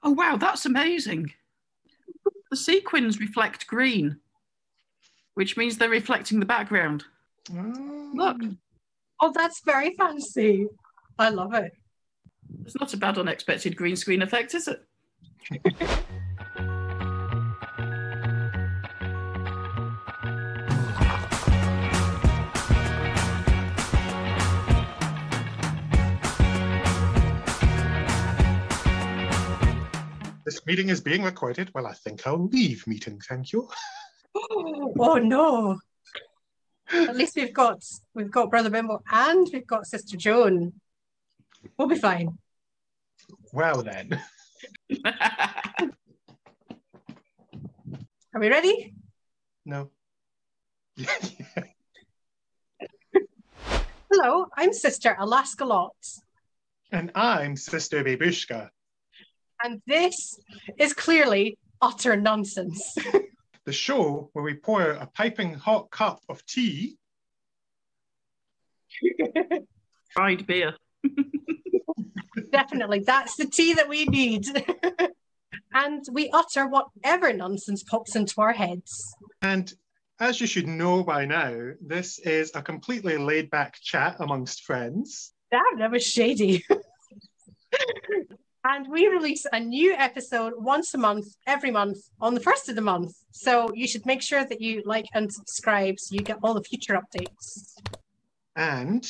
Oh, wow, that's amazing. The sequins reflect green, which means they're reflecting the background. Look. Oh, that's very fancy. I love it. It's not a bad unexpected green screen effect, is it? This meeting is being recorded. Well, I think I'll leave meeting, thank you. Oh no. At least we've got Brother Bimbo and we've got Sister Joan. We'll be fine. Well then. Are we ready? No. Hello, I'm Sister Alaska Lots. And I'm Sister Babeushka. And this is clearly Utter Nunsense. The show where we pour a piping hot cup of tea. Fried beer. Definitely, that's the tea that we need. And we utter whatever nonsense pops into our heads. And as you should know by now, this is a completely laid-back chat amongst friends. Damn, that was shady. And we release a new episode once a month, every month, on the first of the month. So you should make sure that you like and subscribe so you get all the future updates. And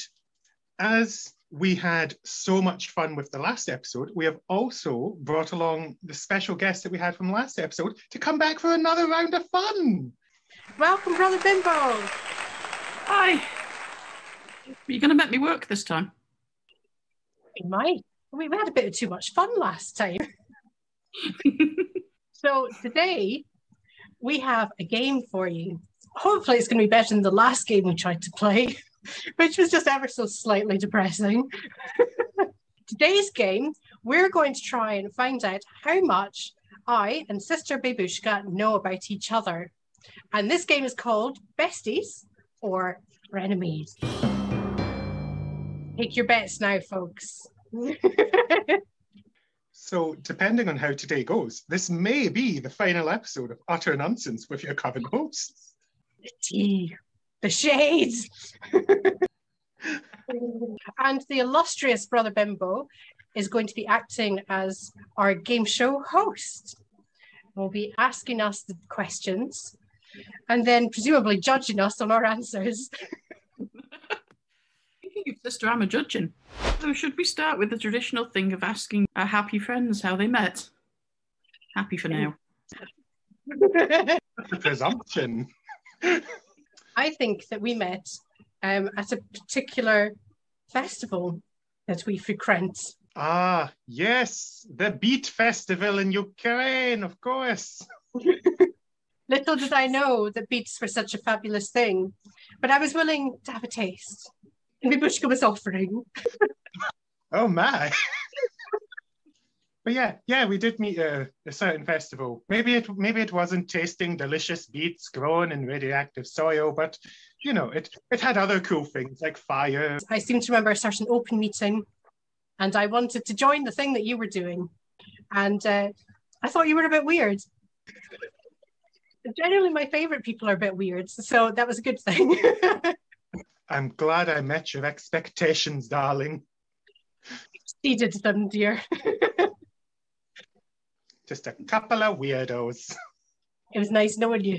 as we had so much fun with the last episode, we have also brought along the special guest that we had from the last episode to come back for another round of fun. Welcome, Brother Bimbo. Hi. Are you going to make me work this time? We might. We had a bit of too much fun last time. So today we have a game for you. Hopefully it's going to be better than the last game we tried to play, which was just ever so slightly depressing. Today's game, we're going to try and find out how much I and Sister Babeushka know about each other. And this game is called Besties or Frenemies. Take your bets now, folks. So, depending on how today goes, this may be the final episode of Utter Nunsense with your current hosts. The tea, the shades. And the illustrious Brother Bimbo is going to be acting as our game show host. He'll be asking us the questions and then presumably judging us on our answers. Speaking of Sister, I'm a judging. So should we start with the traditional thing of asking our happy friends how they met? Happy for now. The presumption. I think that we met at a particular festival that we frequent. Ah, yes, the Beat Festival in Ukraine, of course. Little did I know that beats were such a fabulous thing, but I was willing to have a taste. And Babeushka was offering. Oh my. But yeah, we did meet a certain festival. Maybe it wasn't tasting delicious beets grown in radioactive soil, but you know, it had other cool things like fire. I seem to remember a certain open meeting, and I wanted to join the thing that you were doing. And I thought you were a bit weird. Generally, my favorite people are a bit weird, so that was a good thing. I'm glad I met your expectations, darling. Exceeded them, dear. Just a couple of weirdos. It was nice knowing you.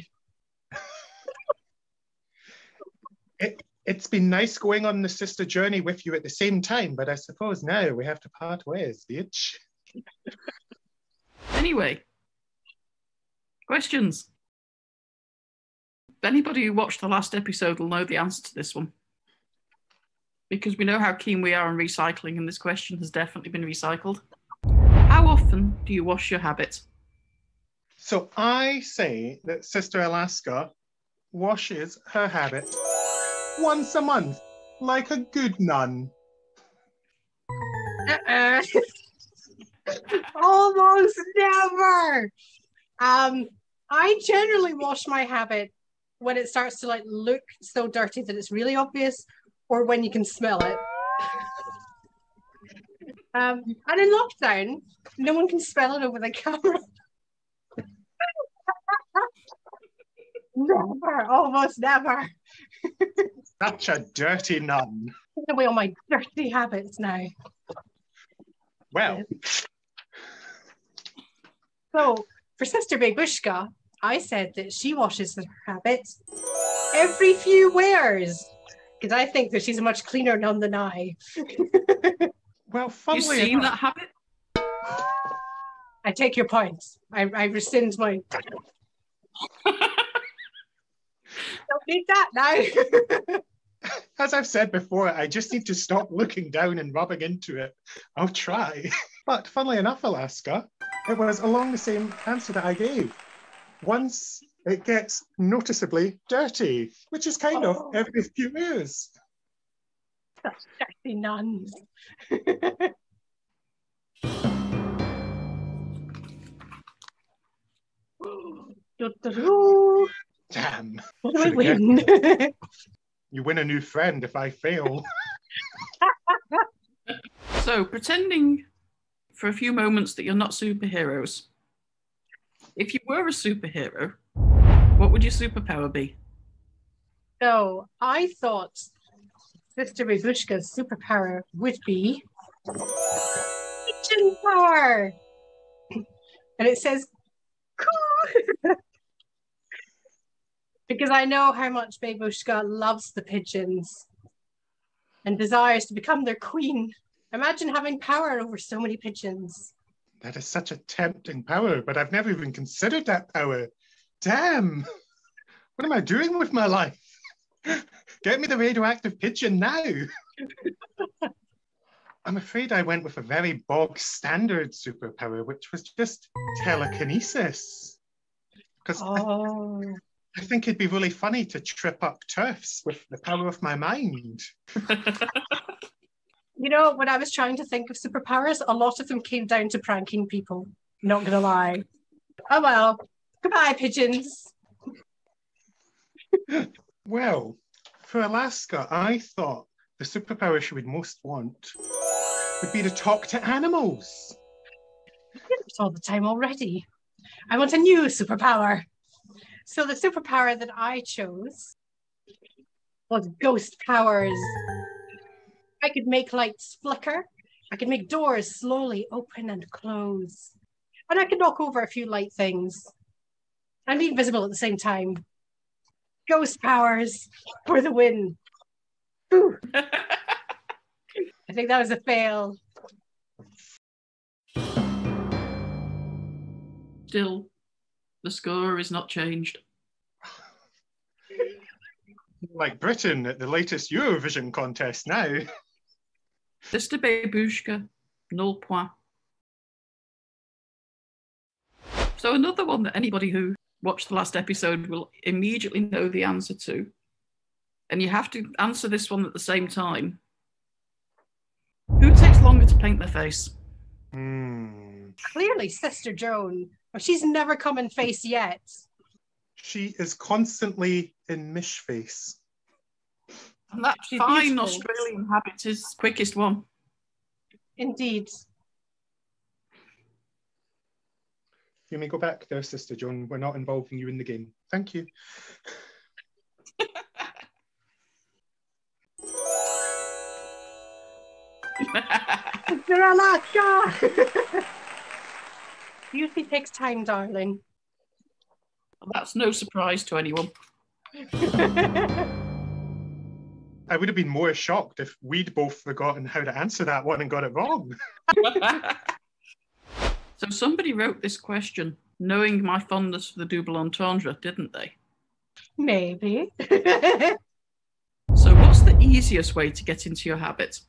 It's been nice going on the sister journey with you at the same time, but I suppose now we have to part ways, bitch. Anyway, questions. Anybody who watched the last episode will know the answer to this one. Because we know how keen we are on recycling, and this question has definitely been recycled. How often do you wash your habit? So I say that Sister Alaska washes her habit once a month, like a good nun. Almost never. I generally wash my habit when it starts to like look so dirty that it's really obvious, or when you can smell it. And in lockdown, No one can spell it over the camera. Never, almost never. Such a dirty nun. Get away all my dirty habits now. Well, So, for Sister Babeushka, I said that she washes her habits every few wears. Because I think that she's a much cleaner nun than I. well, You funnily seen enough, that habit? I take your point. I rescind my... Don't need that now. as I've said before, I just need to stop looking down and rubbing into it. I'll try. But funnily enough, Alaska, it was along the same answer that I gave. Once it gets noticeably dirty, which is kind of every few years. Such dirty nuns. Damn. What do I Should have win? You win a new friend if I fail. So, pretending for a few moments that you're not superheroes. If you were a superhero, what would your superpower be? So I thought Sister Babeushka's superpower would be pigeon power. And it says, "Coo." Because I know how much Babeushka loves the pigeons and desires to become their queen. Imagine having power over so many pigeons. That is such a tempting power, but I've never even considered that power. Damn! What am I doing with my life? Get me the radioactive pigeon now! I'm afraid I went with a very bog standard superpower, which was just telekinesis. Because I think it'd be really funny to trip up turfs with the power of my mind. You know, when I was trying to think of superpowers, a lot of them came down to pranking people. Not gonna lie. Oh well. Goodbye, pigeons. Well, for Alaska, I thought the superpower she would most want would be to talk to animals. I do it all the time already. I want a new superpower. So the superpower that I chose was ghost powers. I could make lights flicker. I could make doors slowly open and close. And I could knock over a few light things and be invisible at the same time. Ghost powers for the win. Ooh. I think that was a fail. Still, the score is not changed. Like Britain at the latest Eurovision contest now. Sister Babeushka, 0 points. So another one that anybody who watched the last episode will immediately know the answer to. And you have to answer this one at the same time. Who takes longer to paint their face? Clearly, Sister Joan. Well, she's never come in face yet. She is constantly in mish face. And that She's fine beautiful. Australian habit is quickest one. Indeed. You may go back there, Sister Joan. We're not involving you in the game. Thank you. Sister Alaska! Beauty takes time, darling. That's no surprise to anyone. I would have been more shocked if we'd both forgotten how to answer that one and got it wrong. So somebody wrote this question knowing my fondness for the double entendre, didn't they? Maybe. So what's the easiest way to get into your habit?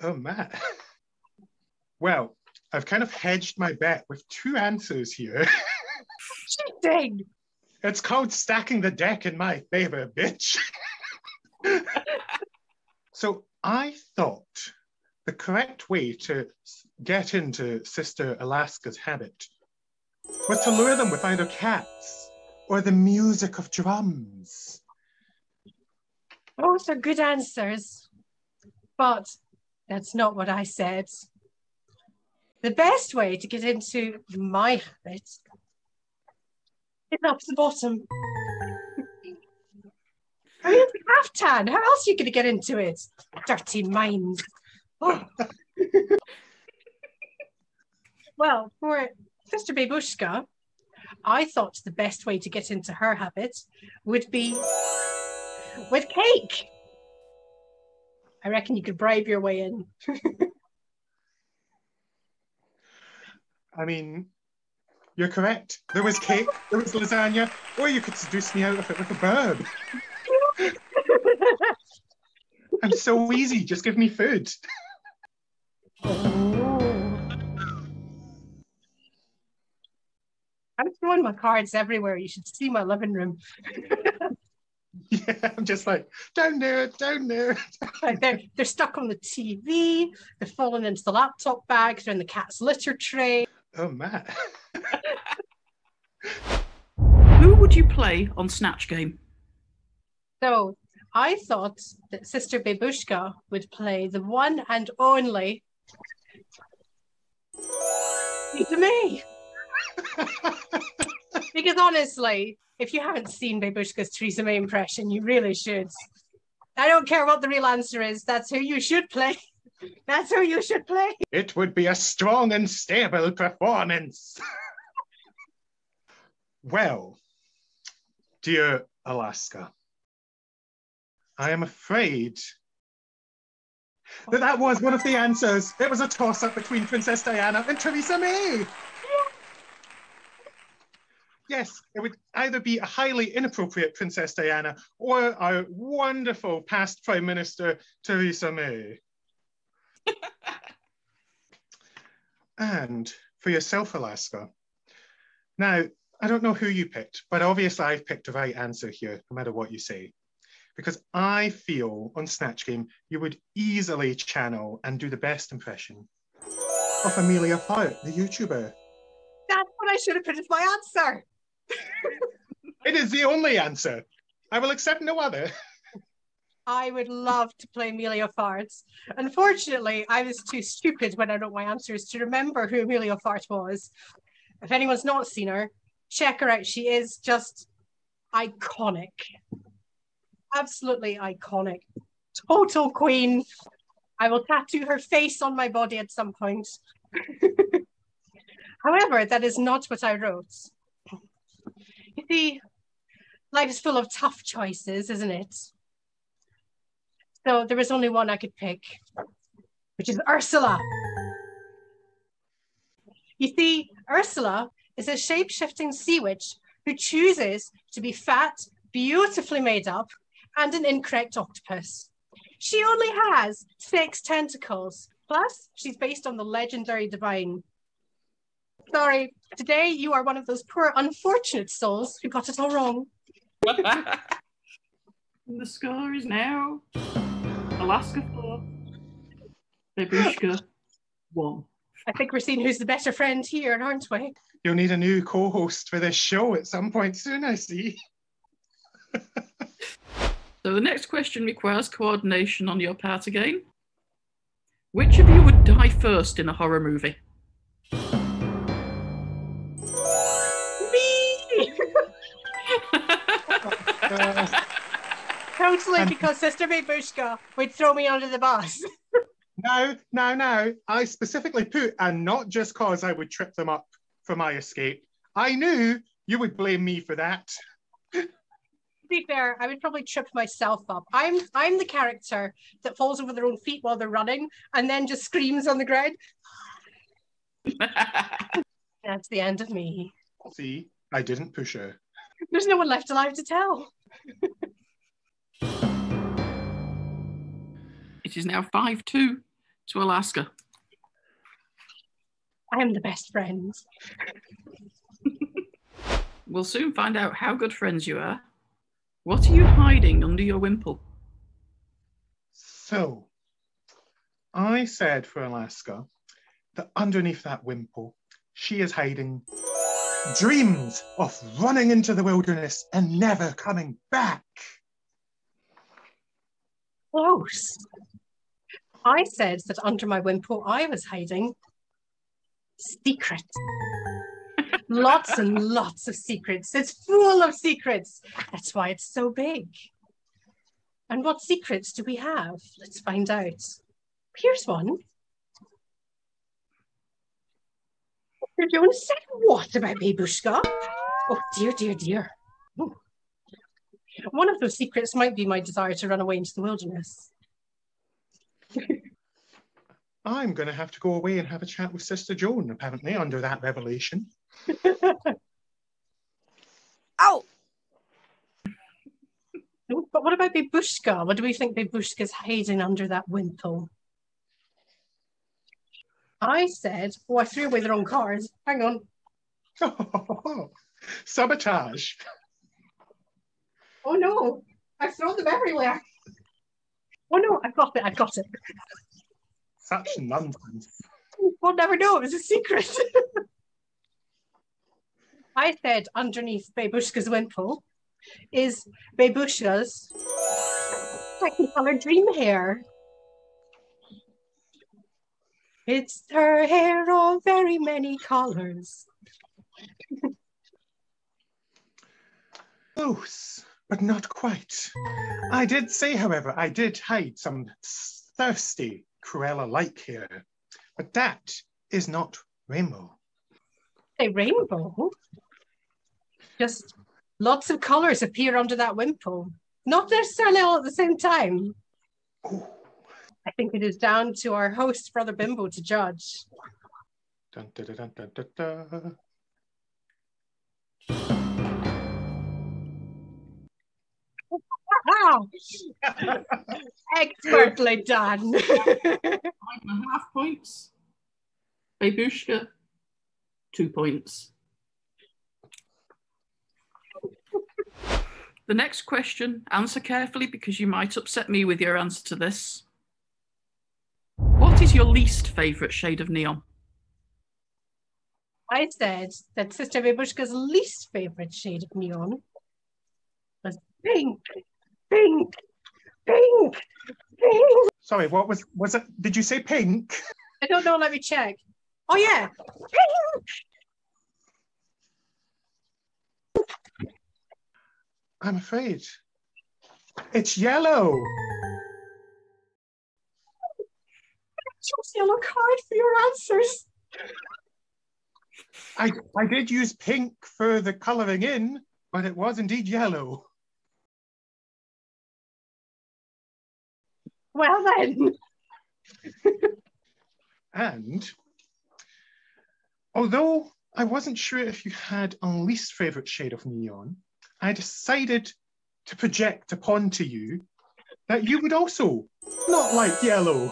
Oh, Matt. Well, I've kind of hedged my bet with two answers here. Cheating! It's called stacking the deck in my favor, bitch. So I thought the correct way to get into Sister Alaska's habit was to lure them with either cats or the music of drums. Both are good answers. But that's not what I said. The best way to get into my habit is up the bottom. I mean, it's a caftan. How else are you going to get into it? Dirty mind. Oh. Well, for Sister Babeushka, I thought the best way to get into her habit would be with cake. I reckon you could bribe your way in. I mean, you're correct. There was cake, there was lasagna, or you could seduce me out of it with a bird. I'm so easy, just give me food. Oh. I'm throwing my cards everywhere. You should see my living room. Yeah, I'm just like, down there, down there. Like they're stuck on the TV, they're falling into the laptop bags, they're in the cat's litter tray. Oh, Matt. Who would you play on Snatch Game? So I thought that Sister Babeushka would play the one and only me. Because honestly, if you haven't seen Babeushka's Theresa May impression, you really should. I don't care what the real answer is. That's who you should play. That's who you should play. It would be a strong and stable performance. Well, dear Alaska, I am afraid that was one of the answers. It was a toss-up between Princess Diana and Theresa May. Yes, it would either be a highly inappropriate Princess Diana or our wonderful past Prime Minister, Theresa May. And for yourself, Alaska. Now, I don't know who you picked, but obviously I've picked the right answer here, no matter what you say. Because I feel on Snatch Game, you would easily channel and do the best impression of Amelia Hart, the YouTuber. That's what I should have put as my answer. It is the only answer. I will accept no other. I would love to play Amelia Farts. Unfortunately, I was too stupid when I wrote my answers to remember who Amelia Fart was. If anyone's not seen her, check her out. She is just iconic. Absolutely iconic. Total queen. I will tattoo her face on my body at some point. However, that is not what I wrote. You see, life is full of tough choices, isn't it? So there was only one I could pick, which is Ursula. You see, Ursula is a shape-shifting sea witch who chooses to be fat, beautifully made up, and an incorrect octopus. She only has 6 tentacles. Plus, she's based on the legendary divine. Sorry, today you are one of those poor, unfortunate souls who got it all wrong. And the score is now Alaska 4, Babeushka 1. I think we're seeing who's the better friend here, aren't we? You'll need a new co-host for this show at some point soon, I see. So the next question requires coordination on your part again. Which of you would die first in a horror movie? Me! Totally, because Sister Babeushka would throw me under the bus. No. I specifically put, and not just cause I would trip them up for my escape. I knew you would blame me for that. To be fair, I would probably trip myself up. I'm the character that falls over their own feet while they're running and then just screams on the ground. That's the end of me. See, I didn't push her. There's no one left alive to tell. It is now 5-2 to Alaska. I am the best friend. We'll soon find out how good friends you are. What are you hiding under your wimple? So, I said for Alaska that underneath that wimple, she is hiding dreams of running into the wilderness and never coming back. Close. I said that under my wimple I was hiding Secret. Lots and lots of secrets. It's full of secrets. That's why it's so big. And what secrets do we have? Let's find out. Here's one. Do you want to say what about Babeushka? Oh, dear, dear, dear. Ooh. One of those secrets might be my desire to run away into the wilderness. I'm going to have to go away and have a chat with Sister Joan, apparently, under that revelation. Ow! But what about Babeushka? What do we think Babeushka's hiding under that wimple? I said, oh, I threw away the wrong card. Hang on. Sabotage. Oh no, I've thrown them everywhere. Oh no, I've got it. Such nonsense. We'll never know, it was a secret. I said underneath Babeushka's wimple is Babeushka's Technicolor dream hair. It's her hair of very many colors. Close, but not quite. I did say, however, I did hide some thirsty Cruella-like hair, but that is not rainbow. A rainbow? Just lots of colors appear under that wimple. Not necessarily all at the same time. Oh. I think it is down to our host, Brother Bimbo, to judge. Dun, dun, dun, dun, dun, dun. Wow! Expertly done. 5.5 points. Babeushka, 2 points. The next question, answer carefully because you might upset me with your answer to this. What is your least favourite shade of neon? I said that Sister Babeushka's least favourite shade of neon was pink, pink, pink, pink. Sorry, what was it? Did you say pink? I don't know, let me check. Oh yeah, pink. I'm afraid it's yellow. Chose yellow card for your answers. I did use pink for the colouring in, but it was indeed yellow. Well then. And although I wasn't sure if you had a least favourite shade of neon, I decided to project upon to you that you would also not like yellow.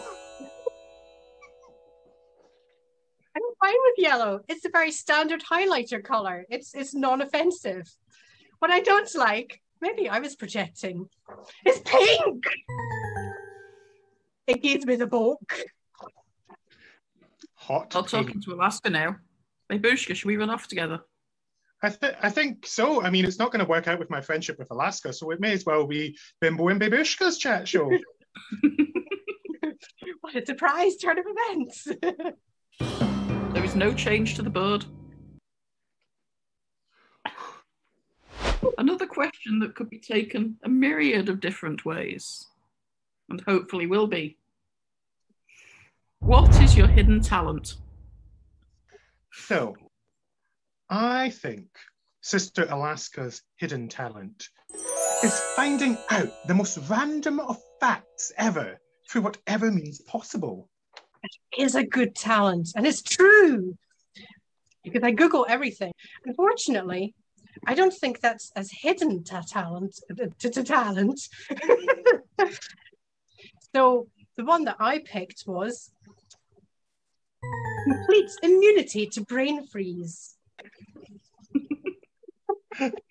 I'm fine with yellow. It's a very standard highlighter colour. It's non-offensive. What I don't like, maybe I was projecting, is pink. It gives me the bulk. Hot. I'm talking to Alaska now. Babeushka, should we run off together? I think so. I mean, it's not going to work out with my friendship with Alaska, so it may as well be Bimbo and Babeushka's chat show. What a surprise turn of events. There is no change to the board. Another question that could be taken a myriad of different ways, and hopefully will be. What is your hidden talent? So, I think Sister Alaska's hidden talent is finding out the most random of facts ever through whatever means possible. It is a good talent, and it's true. Because I Google everything. Unfortunately, I don't think that's as hidden talent. So the one that I picked was complete immunity to brain freeze.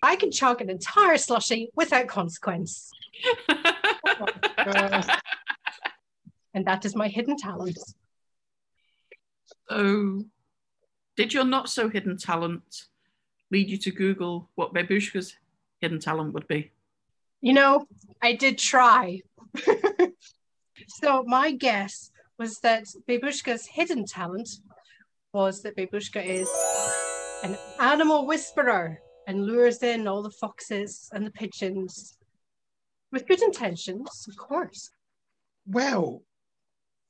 I can chug an entire slushie without consequence. And that is my hidden talent. So, did your not so hidden talent lead you to Google what Babeushka's hidden talent would be? You know, I did try. So my guess was that Babeushka's hidden talent was that Babeushka is an animal whisperer and lures in all the foxes and the pigeons with good intentions, of course. Well,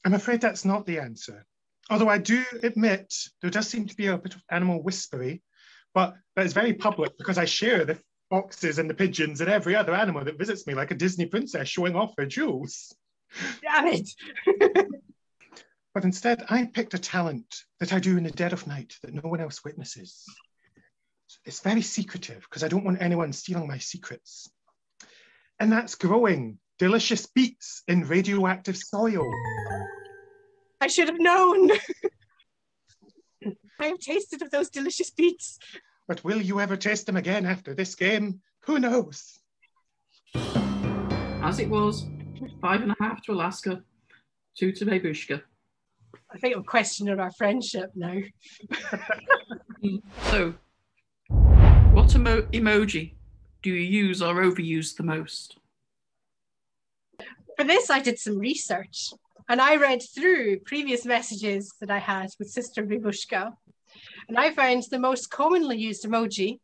I'm afraid that's not the answer. Although I do admit there does seem to be a bit of animal whispery, but that is very public because I share the foxes and the pigeons and every other animal that visits me like a Disney princess showing off her jewels. Damn it! But instead, I picked a talent that I do in the dead of night that no one else witnesses. It's very secretive because I don't want anyone stealing my secrets. And that's growing delicious beets in radioactive soil. I should have known. I have tasted of those delicious beets. But will you ever taste them again after this game? Who knows? As it was, 5.5 to Alaska, 2 to Babeushka. I think I'm questioning our friendship now. So, what emoji do you use or overuse the most? For this, I did some research and I read through previous messages that I had with Sister Babeushka, and I found the most commonly used emoji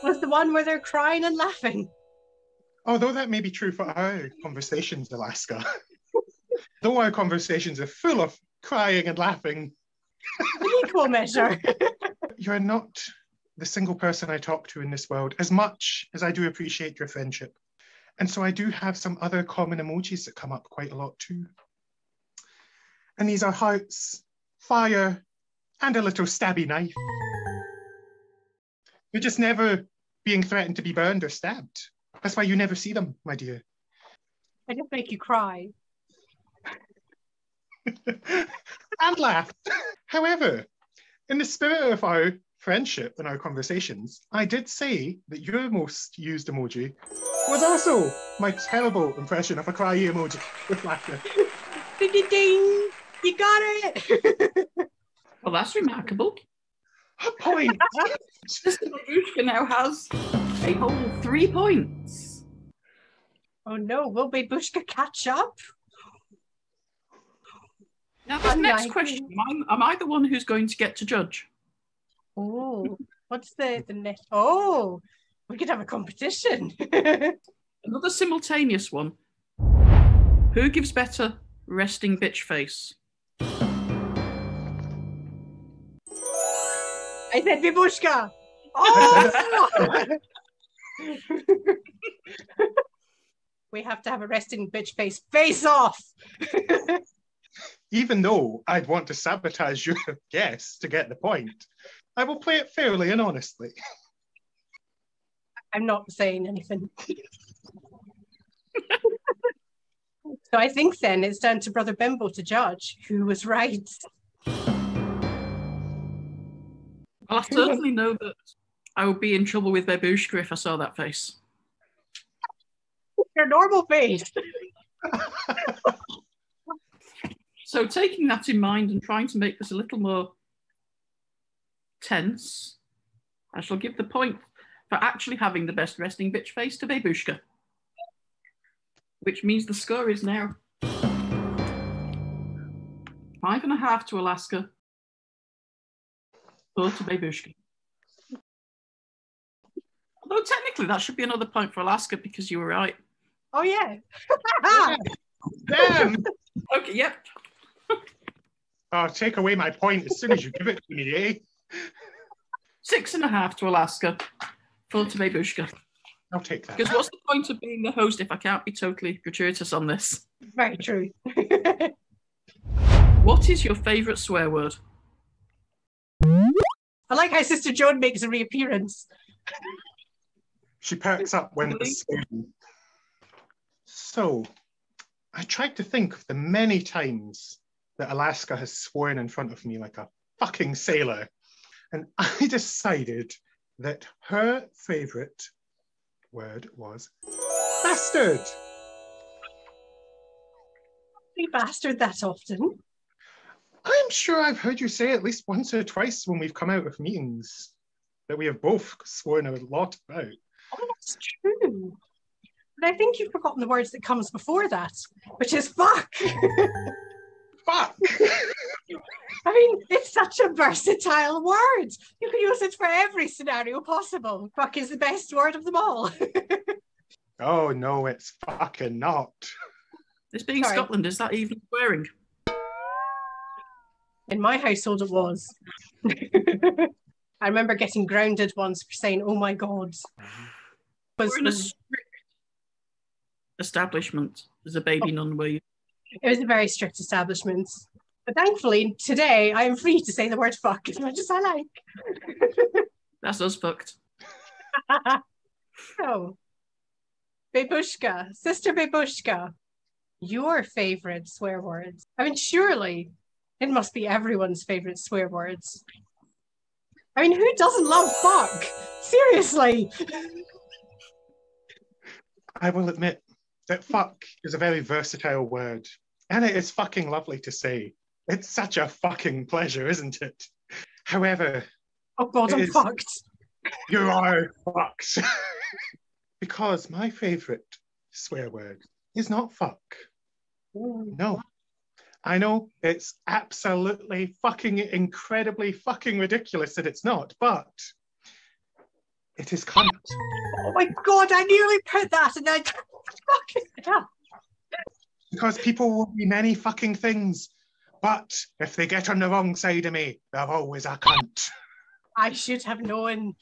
was the one where they're crying and laughing. Although that may be true for our conversations, Alaska. Though our conversations are full of crying and laughing. In equal measure. You're not the single person I talk to in this world, as much as I do appreciate your friendship. And so I do have some other common emojis that come up quite a lot too. And these are hearts, fire, and a little stabby knife. You're just never being threatened to be burned or stabbed. That's why you never see them, my dear. I just make you cry. And laugh. However, in the spirit of our friendship and our conversations, I did say that your most used emoji was also my terrible impression of a cry emoji with laughter. Ding, ding, ding! You got it! Well, that's remarkable. A point! Sister Babeushka now has a whole 3 points. Oh no, will Babeushka catch up? Now, this next question, am I the one who's going to get to judge? Oh, what's the next? Oh, we could have a competition. Another simultaneous one. Who gives better resting bitch face? I said Babeushka. Oh! We have to have a resting bitch face off. Even though I'd want to sabotage your guess to get the point, I will play it fairly and honestly. I'm not saying anything. So I think then it's down to Brother Bimbo to judge who was right. Well, I certainly know that I would be in trouble with Babeushka if I saw that face. Your normal face. So taking that in mind and trying to make this a little more tense, I shall give the point for actually having the best resting bitch face to Babeushka. Which means the score is now 5.5 to Alaska, 4 to Babeushka. Although technically that should be another point for Alaska because you were right. Oh yeah. Damn! Okay, yep. Oh, take away my point as soon as you give it to me, eh? 6.5 to Alaska, 4 to Babeushka. I'll take that. Because what's the point of being the host if I can't be totally gratuitous on this? Very true. What is your favourite swear word? I like how Sister Joan makes a reappearance. She perks up when it's spoon. So, I tried to think of the many times that Alaska has sworn in front of me like a fucking sailor. And I decided that her favourite word was bastard. We bastard that often. I'm sure I've heard you say at least once or twice when we've come out of meetings that we have both sworn a lot about. Oh, that's true. But I think you've forgotten the words that comes before that, which is fuck. Fuck! I mean, it's such a versatile word. You can use it for every scenario possible. Fuck is the best word of them all. Oh no, it's fucking not. This being Sorry. Scotland, is that even swearing? In my household, it was. I remember getting grounded once for saying, "Oh my God." We're in a strict establishment. There's a baby nun where you... It was a very strict establishment. But thankfully, today, I am free to say the word fuck as much as I like. That's us fucked. So, Babeushka, Sister Babeushka, your favourite swear words. I mean, surely it must be everyone's favourite swear words. I mean, who doesn't love fuck? Seriously. I will admit that fuck is a very versatile word. And it is fucking lovely to say. It's such a fucking pleasure, isn't it? However... Oh God, I'm fucked. You are fucked. Because my favourite swear word is not fuck. No. I know it's absolutely fucking incredibly fucking ridiculous that it's not, but it is cunt. Oh my God, I nearly put that and I fucking hell. Because people will be many fucking things, but if they get on the wrong side of me, they're always a cunt. I should have known.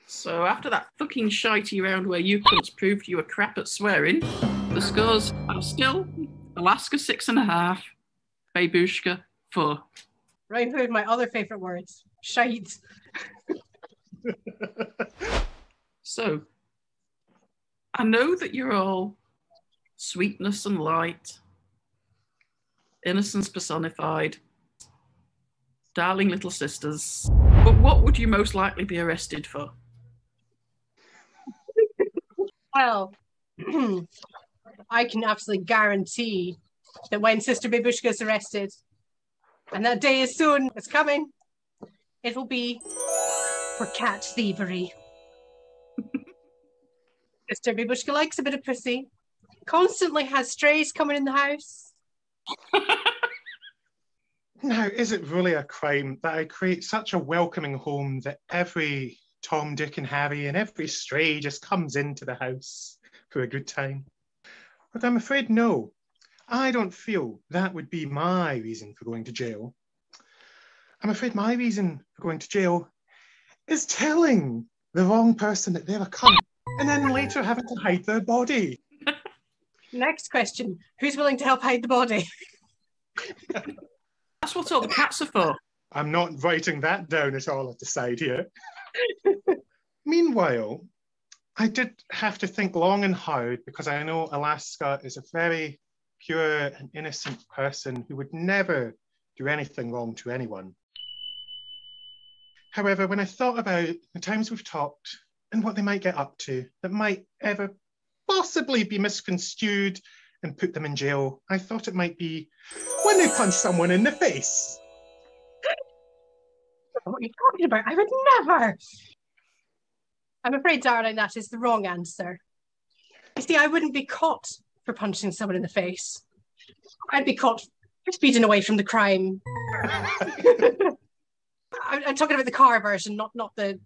So after that fucking shitey round where you cunts proved you were crap at swearing, the scores are still Alaska 6.5, Babeushka 4. Right with my other favourite words. Shite. So, I know that you're all sweetness and light, innocence personified, darling little sisters, but what would you most likely be arrested for? Well, I can absolutely guarantee that when Sister Babeushka is arrested, and that day is soon, it's coming, it will be for cat thievery. Sister Babeushka likes a bit of pussy, constantly has strays coming in the house. Now, is it really a crime that I create such a welcoming home that every Tom, Dick and Harry and every stray just comes into the house for a good time? But I'm afraid no. I don't feel that would be my reason for going to jail. I'm afraid my reason for going to jail is telling the wrong person that they're a cunt and then later having to hide their body. Next question. Who's willing to help hide the body? That's what all the cats are for. I'm not writing that down at all at the side here. Meanwhile, I did have to think long and hard because I know Alaska is a very pure and innocent person who would never do anything wrong to anyone. However, when I thought about the times we've talked and what they might get up to that might ever possibly be misconstrued and put them in jail, I thought it might be when they punch someone in the face. What are you talking about? I would never. I'm afraid, darling, that is the wrong answer. You see, I wouldn't be caught for punching someone in the face. I'd be caught for speeding away from the crime. I'm talking about the car version, not the...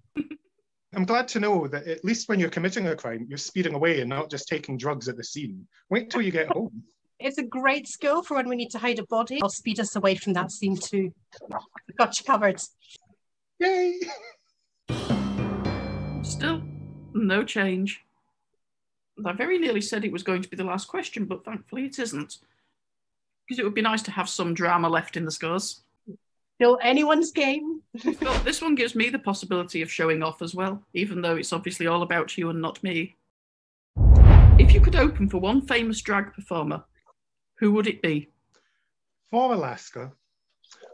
I'm glad to know that at least when you're committing a crime, you're speeding away and not just taking drugs at the scene. Wait till you get home. It's a great skill for when we need to hide a body. I'll speed us away from that scene too. I've got you covered. Yay! Still, no change. I very nearly said it was going to be the last question, but thankfully it isn't. Because it would be nice to have some drama left in the scores. Still anyone's game. Well, this one gives me the possibility of showing off as well, even though it's obviously all about you and not me. If you could open for one famous drag performer, who would it be? For Alaska,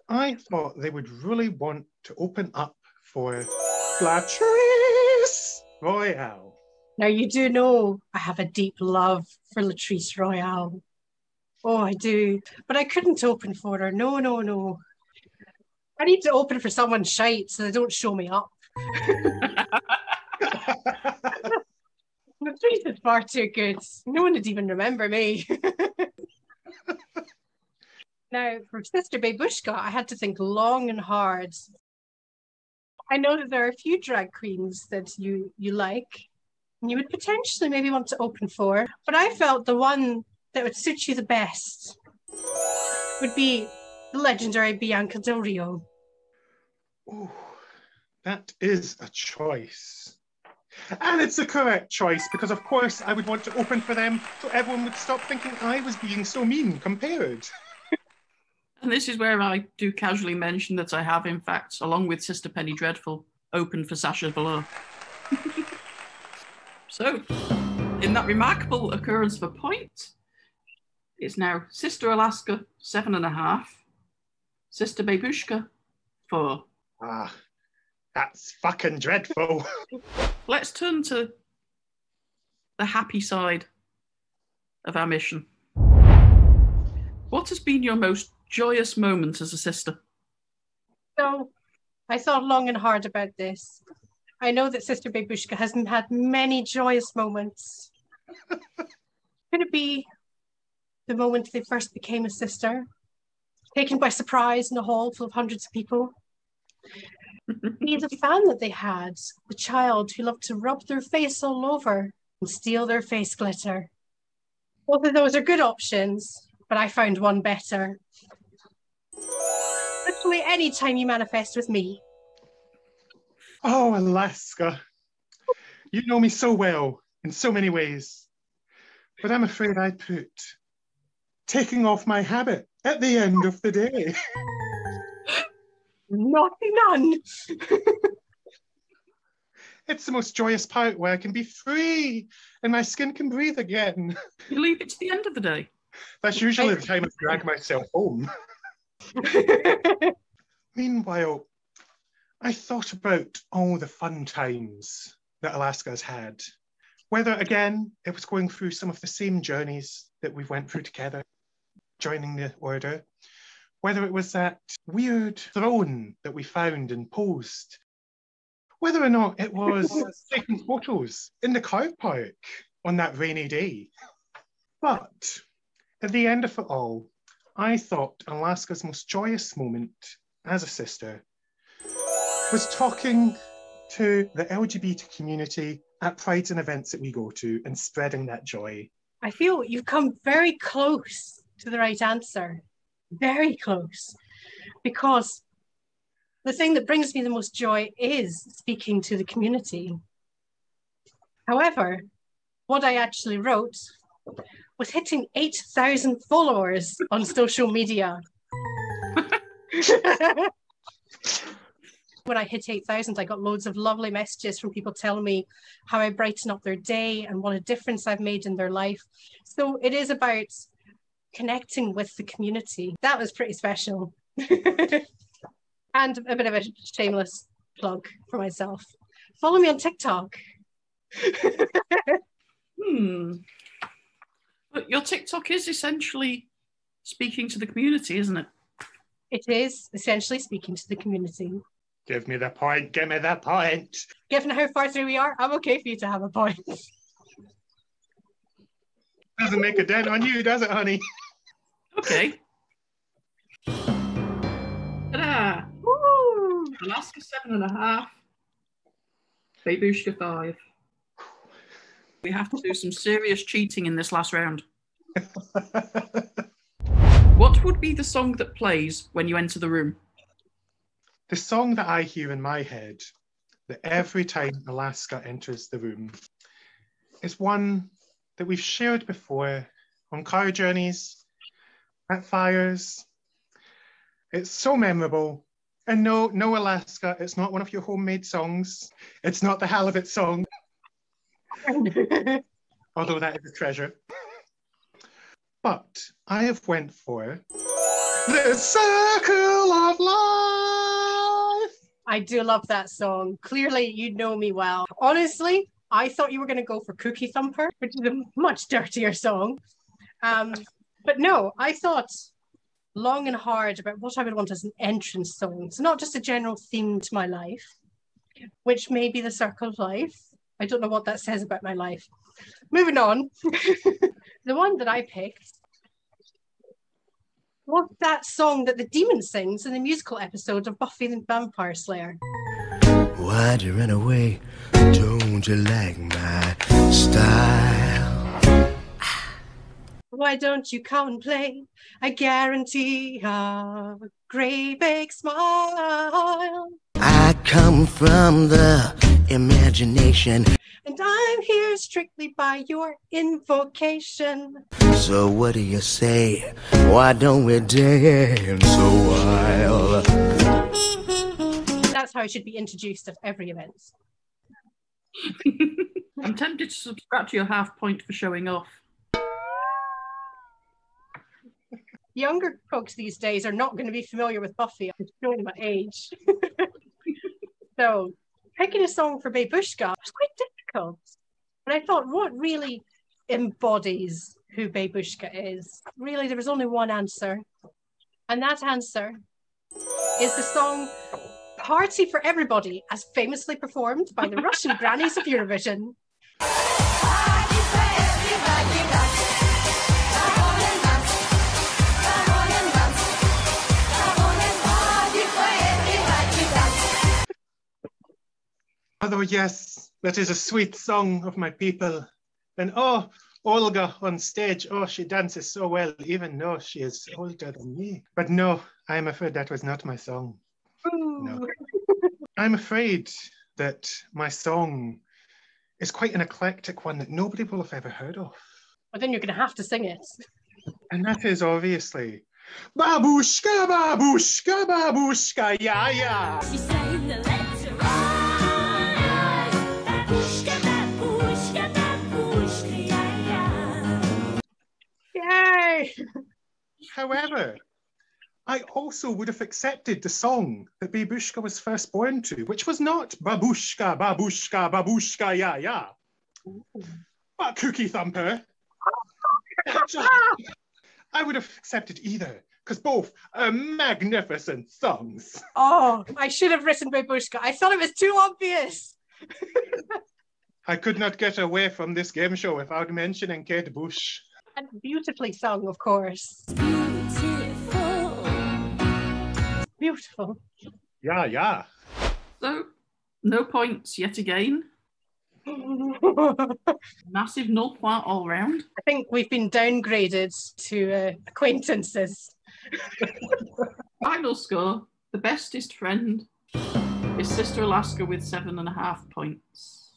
I thought they would really want to open up for Latrice Royale. Now, you do know I have a deep love for Latrice Royale. Oh, I do. But I couldn't open for her. No, no, no. I need to open for someone shite so they don't show me up. Latrice is far too good. No one would even remember me. Now, for Sister Babeushka, I had to think long and hard. I know that there are a few drag queens that you like, and you would potentially maybe want to open for, but I felt the one that would suit you the best would be the legendary Bianca Del Rio. Oh, that is a choice. And it's the correct choice because, of course, I would want to open for them so everyone would stop thinking I was being so mean compared. And this is where I do casually mention that I have, in fact, along with Sister Penny Dreadful, opened for Sasha Velour. So, in that remarkable occurrence of a point, it's now Sister Alaska, 7.5, Sister Babeushka, 4. Ah, that's fucking dreadful. Let's turn to the happy side of our mission. What has been your most joyous moment as a sister? So, I thought long and hard about this. I know that Sister Babeushka has had many joyous moments. Could it be the moment they first became a sister? Taken by surprise in a hall full of hundreds of people? Be the fan that they had, the child who loved to rub their face all over and steal their face glitter. Both of those are good options, but I found one better. Literally any time you manifest with me. Oh, Alaska. You know me so well in so many ways, but I'm afraid I'd put taking off my habit at the end of the day. Naughty nun. It's the most joyous part where I can be free and my skin can breathe again. You leave it to the end of the day. That's usually the time I drag myself home. Meanwhile, I thought about all the fun times that Alaska's had. Whether, again, it was going through some of the same journeys that we went through together, joining the order, whether it was that weird throne that we found and posed, whether or not it was taking photos in the car park on that rainy day. But at the end of it all, I thought Alaska's most joyous moment as a sister was talking to the LGBT community at prides and events that we go to and spreading that joy. I feel you've come very close to the right answer. Very close. Because the thing that brings me the most joy is speaking to the community. However, what I actually wrote was hitting 8,000 followers on social media. When I hit 8,000, I got loads of lovely messages from people telling me how I brighten up their day and what a difference I've made in their life. So it is about connecting with the community. That was pretty special. And a bit of a shameless plug for myself. Follow me on TikTok. But your TikTok is essentially speaking to the community, isn't it? It is essentially speaking to the community. Give me the point, give me the point. Given how far through we are, I'm okay for you to have a point. Doesn't make a dent on you, does it, honey? Okay. Ta-da! Woo! Alaska 7.5. Babeushka 5. We have to do some serious cheating in this last round. What would be the song that plays when you enter the room? The song that I hear in my head, that every time Alaska enters the room, is one that we've shared before on car journeys, at fires. It's so memorable. And no, Alaska, it's not one of your homemade songs. It's not the halibut song. Although that is a treasure. But I have went for The Circle of Life. I do love that song. Clearly, you know me well. Honestly, I thought you were going to go for Cookie Thumper, which is a much dirtier song. But no, I thought long and hard about what I would want as an entrance song. So not just a general theme to my life, which may be The Circle of Life. I don't know what that says about my life. Moving on. The one that I picked What's that song that the demon sings in the musical episode of Buffy the Vampire Slayer? Why'd you run away? Don't you like my style? Why don't you come and play? I guarantee a great big smile. I come from the imagination. And I'm here strictly by your invocation. So what do you say? Why don't we dance a while? That's how it should be introduced at every event. I'm tempted to subtract your half point for showing off. Younger folks these days are not going to be familiar with Buffy. I'm showing my age. So, picking a song for Babeushka was quite difficult. And I thought, what really embodies who Babeushka is? Really, there was only one answer. And that answer is the song Party for Everybody, as famously performed by the Russian grannies of Eurovision. Although, yes, that is a sweet song of my people. And oh, Olga on stage, oh, she dances so well, even though she is older than me. But no, I'm afraid that was not my song. No. I'm afraid that my song is quite an eclectic one that nobody will have ever heard of. But then you're going to have to sing it. And that is obviously Babeushka, Babeushka, Babeushka, yeah, yeah. She sang the letter I. Babeushka, Babeushka, Babeushka, yeah, yeah. Yay! However, I also would have accepted the song that Babeushka was first born to, which was not Babeushka, Babeushka, Babeushka, yeah, yeah. But Cookie Thumper. I would have accepted either, because both are magnificent songs. Oh, I should have written Babeushka. I thought it was too obvious. I could not get away from this game show without mentioning Kate Bush. And beautifully sung, of course. Beautiful. Yeah, yeah. So, no points yet again. Massive null point all round. I think we've been downgraded to acquaintances. Final score, the bestest friend is Sister Alaska with 7.5 points.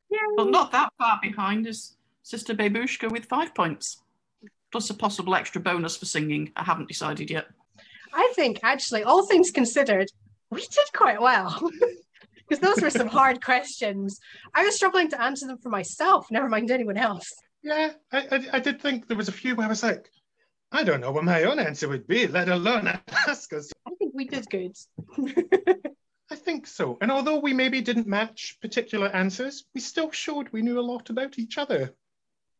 Yay. But not that far behind is Sister Babeushka with 5 points. Plus a possible extra bonus for singing. I haven't decided yet. I think, actually, all things considered, we did quite well. Because those were some hard questions. I was struggling to answer them for myself, never mind anyone else. Yeah, I did think there was a few where I was like, I don't know what my own answer would be, let alone Alaska's. I think we did good. I think so. And although we maybe didn't match particular answers, we still showed we knew a lot about each other.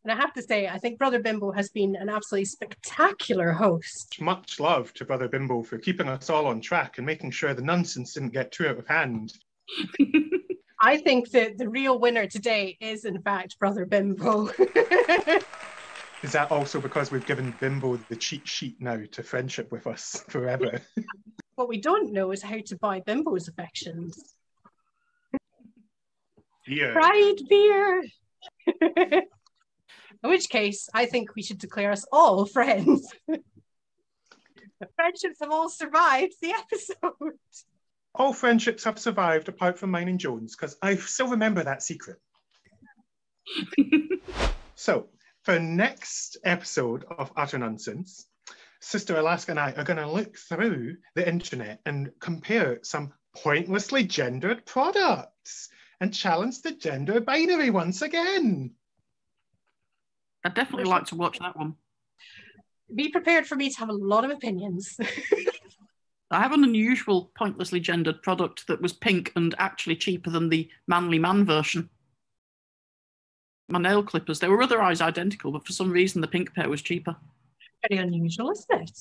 And I have to say, I think Brother Bimbo has been an absolutely spectacular host. Much love to Brother Bimbo for keeping us all on track and making sure the nonsense didn't get too out of hand. I think that the real winner today is, in fact, Brother Bimbo. Is that also because we've given Bimbo the cheat sheet now to friendship with us forever? What we don't know is how to buy Bimbo's affections. Beer. Pride beer! In which case, I think we should declare us all friends. The friendships have all survived the episode. All friendships have survived apart from mine and Jones, because I still remember that secret. So, for next episode of Utter Nunsense, Sister Alaska and I are going to look through the internet and compare some pointlessly gendered products and challenge the gender binary once again. I'd definitely like to watch that one. Be prepared for me to have a lot of opinions. I have an unusual pointlessly gendered product that was pink and actually cheaper than the manly man version. My nail clippers, they were otherwise identical, but for some reason the pink pair was cheaper. Very unusual, isn't it?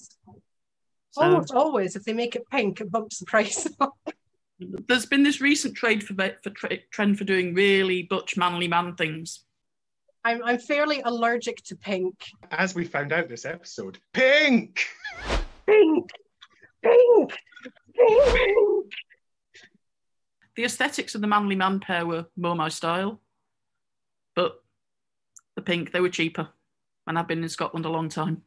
So, Almost always, if they make it pink, it bumps the price up. there's been this recent trend for doing really butch manly man things. I'm fairly allergic to pink. As we found out this episode, pink! Pink! Pink! Pink! The aesthetics of the manly man pair were more my style, but the pink, they were cheaper, and I've been in Scotland a long time.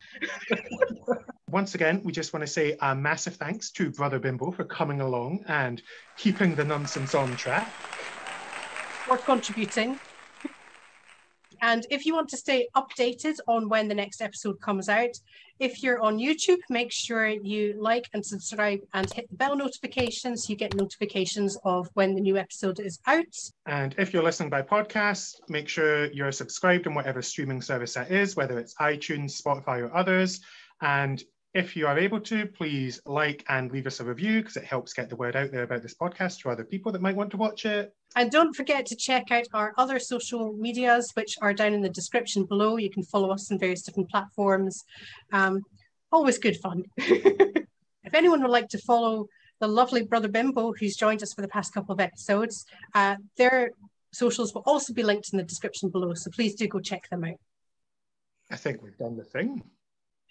Once again, we just want to say a massive thanks to Brother Bimbo for coming along and keeping the nonsense on track. For contributing. And if you want to stay updated on when the next episode comes out, if you're on YouTube, make sure you like and subscribe and hit the bell notifications so you get notifications of when the new episode is out. And if you're listening by podcast, make sure you're subscribed on whatever streaming service that is, whether it's iTunes, Spotify, or others. And if you are able to, please like and leave us a review because it helps get the word out there about this podcast to other people that might want to watch it. And don't forget to check out our other social medias, which are down in the description below. You can follow us on various different platforms. Always good fun. If anyone would like to follow the lovely Brother Bimbo, who's joined us for the past couple of episodes, their socials will also be linked in the description below. So please do go check them out. I think we've done the thing.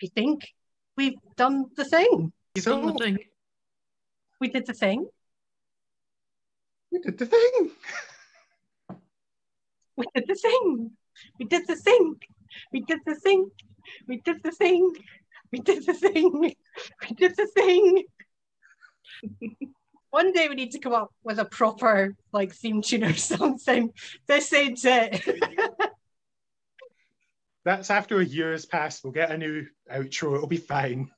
I think we've done the thing. You've done the thing. We did the thing. We did the thing. We did the thing. We did the thing. We did the thing. We did the thing. We did the thing. We did the thing. One day we need to come up with a proper theme tune or something. This ain't it. That's after a year's passed. We'll get a new outro. It'll be fine.